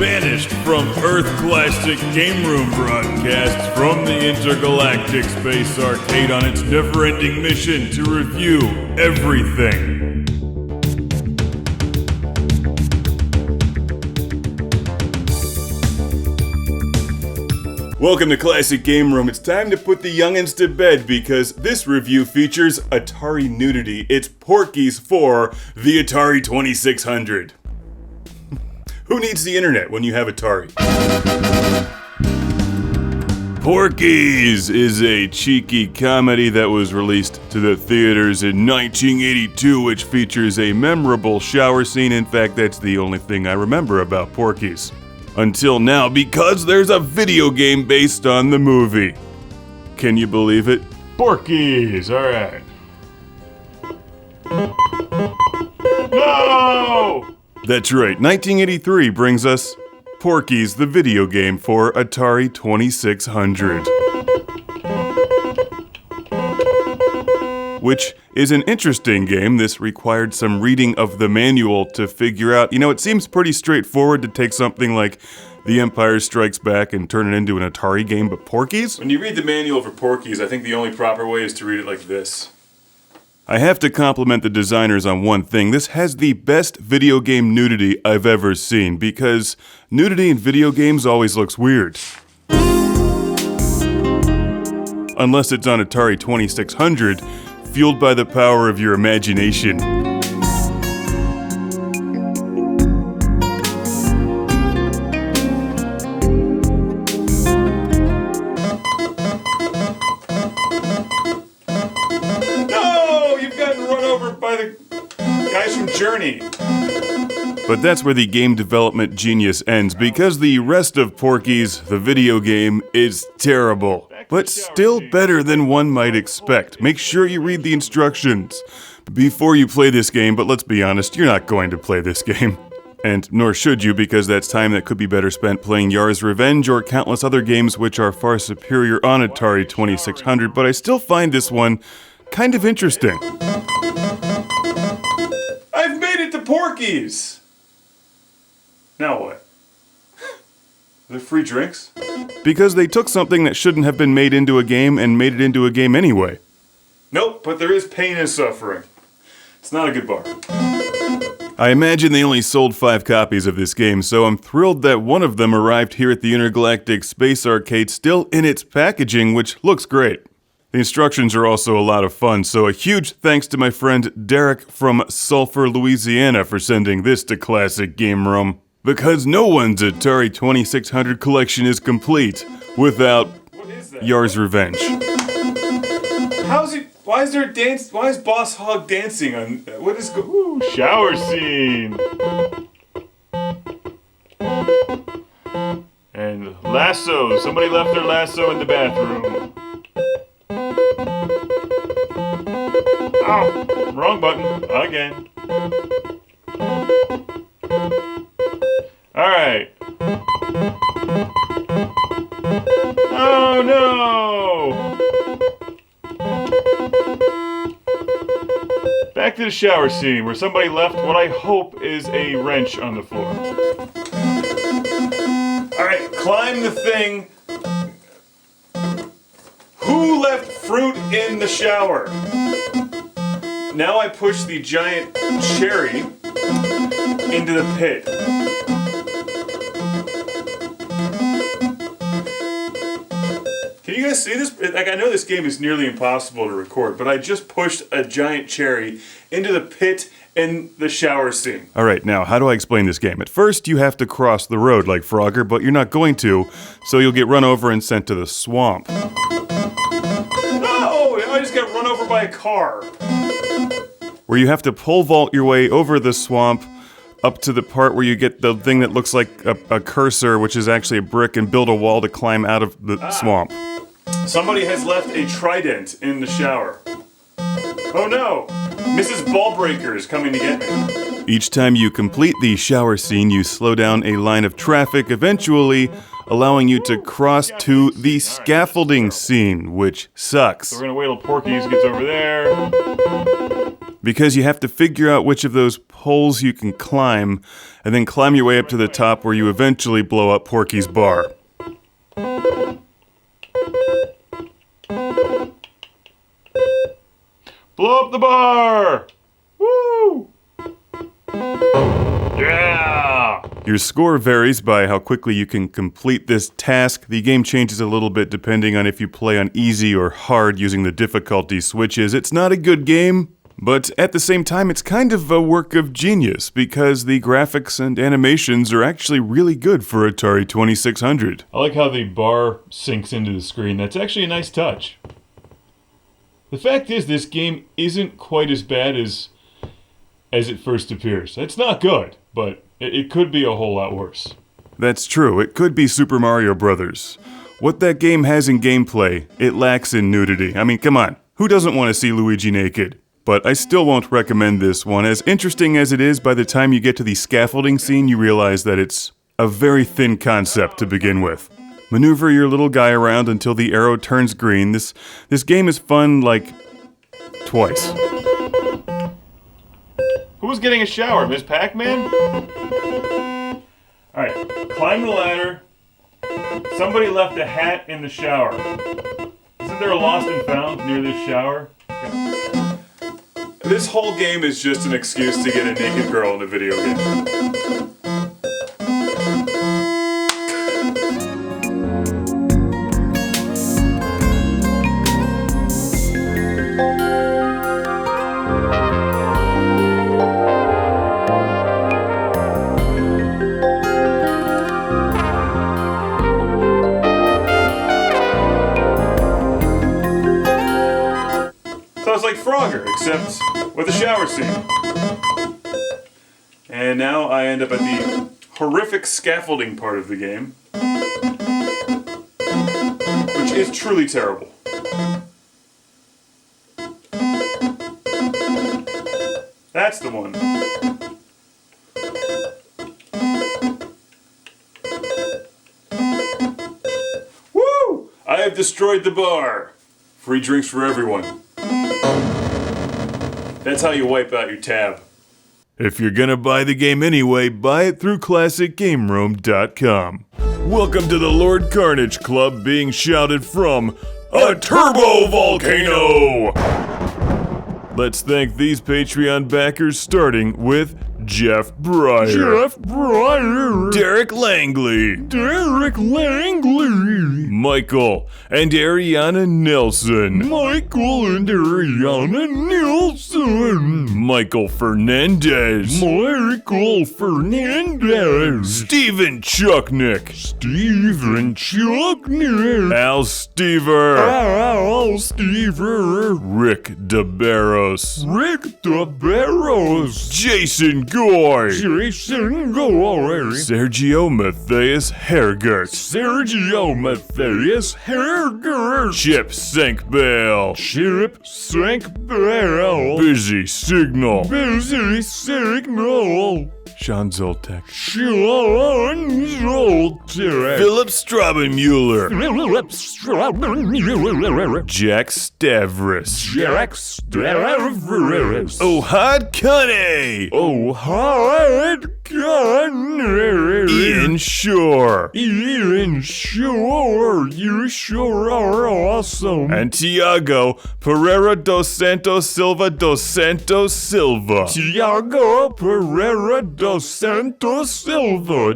Vanished from Earth Classic Game Room broadcasts from the Intergalactic Space Arcade on its never-ending mission to review everything. Welcome to Classic Game Room. It's time to put the youngins to bed because this review features Atari nudity. It's PORKY'S for the Atari 2600. Who needs the internet when you have Atari? PORKY'S is a cheeky comedy that was released to the theaters in 1982, which features a memorable shower scene. In fact, that's the only thing I remember about PORKY'S. Until now, because there's a video game based on the movie. Can you believe it? PORKY'S, alright. No! That's right, 1983 brings us PORKY'S, the video game for Atari 2600. Which is an interesting game. This required some reading of the manual to figure out. You know, it seems pretty straightforward to take something like The Empire Strikes Back and turn it into an Atari game, but PORKY'S? When you read the manual for PORKY'S, I think the only proper way is to read it like this. I have to compliment the designers on one thing. This has the best video game nudity I've ever seen, because nudity in video games always looks weird. Unless it's on Atari 2600, fueled by the power of your imagination. No! You've gotten run over by the guys from Journey. But that's where the game development genius ends, because the rest of PORKY'S, the video game, is terrible. But still better than one might expect. Make sure you read the instructions before you play this game, but let's be honest, you're not going to play this game. And nor should you, because that's time that could be better spent playing Yar's Revenge or countless other games which are far superior on Atari 2600, but I still find this one kind of interesting. I've made it to PORKY'S! Now what? Are there free drinks? Because they took something that shouldn't have been made into a game and made it into a game anyway. Nope, but there is pain and suffering. It's not a good bar. I imagine they only sold 5 copies of this game, so I'm thrilled that one of them arrived here at the Intergalactic Space Arcade still in its packaging, which looks great. The instructions are also a lot of fun, so a huge thanks to my friend Derek from Sulphur, Louisiana for sending this to Classic Game Room. Because no one's Atari 2600 collection is complete without Yar's Revenge. Why is there a dance? Why is Boss Hog dancing on, what is, ooh, shower scene. And lasso, somebody left their lasso in the bathroom. Oh, wrong button, again. Alright. Oh no! Back to the shower scene where somebody left what I hope is a wrench on the floor. Alright, climb the thing. Who left fruit in the shower? Now I push the giant cherry into the pit. Can you guys see this? Like, I know this game is nearly impossible to record, but I just pushed a giant cherry into the pit in the shower scene. Alright, now, how do I explain this game? At first, you have to cross the road like Frogger, but you're not going to, so you'll get run over and sent to the swamp. No! I just got run over by a car. Where you have to pole vault your way over the swamp up to the part where you get the thing that looks like a cursor, which is actually a brick, and build a wall to climb out of the swamp. Somebody has left a trident in the shower. Oh no! Mrs. Ballbreaker is coming to get me. Each time you complete the shower scene, you slow down a line of traffic, eventually allowing you to cross to the scaffolding scene, which sucks. So we're gonna wait till PORKY'S gets over there. because you have to figure out which of those poles you can climb, and then climb your way up to the top where you eventually blow up Porky's bar. Blow up the bar! Woo! Yeah! Your score varies by how quickly you can complete this task. The game changes a little bit depending on if you play on easy or hard using the difficulty switches. It's not a good game, but at the same time it's kind of a work of genius because the graphics and animations are actually really good for Atari 2600. I like how the bar sinks into the screen. That's actually a nice touch. The fact is, this game isn't quite as bad as it first appears. It's not good, but it could be a whole lot worse. That's true. It could be Super Mario Brothers. What that game has in gameplay, it lacks in nudity. I mean, come on. Who doesn't want to see Luigi naked? But I still won't recommend this one. As interesting as it is, by the time you get to the scaffolding scene, you realize that it's a very thin concept to begin with. Maneuver your little guy around until the arrow turns green. This game is fun, like, twice. Who's getting a shower, Miss Pac-Man? Alright, climb the ladder. Somebody left a hat in the shower. Isn't there a lost and found near this shower? Okay. This whole game is just an excuse to get a naked girl in a video game. So it's like Frogger, except with a shower scene. And now I end up at the horrific scaffolding part of the game, which is truly terrible. That's the one. Woo! I have destroyed the bar. Free drinks for everyone. That's how you wipe out your tab. If you're gonna buy the game anyway, buy it through ClassicGameRoom.com. Welcome to the Lord Carnage Club, being shouted from a turbo volcano! Let's thank these Patreon backers, starting with Jeff Breyer. Derek Langley. Michael and Ariana Nelson. Michael Fernandez. Steven Chucknick. Al Stever. Rick DeBarros. Jason Goy. Sergio Matthias Hergert. Chip Sankbale. Busy Signal. Sean Zoltek. Philip Straubenmuller. Jack Stavris. Ohad Kane. Ian Shore. You sure are awesome. And Tiago Pereira dos Santos Silva. Tiago Pereira dos Santos Silva.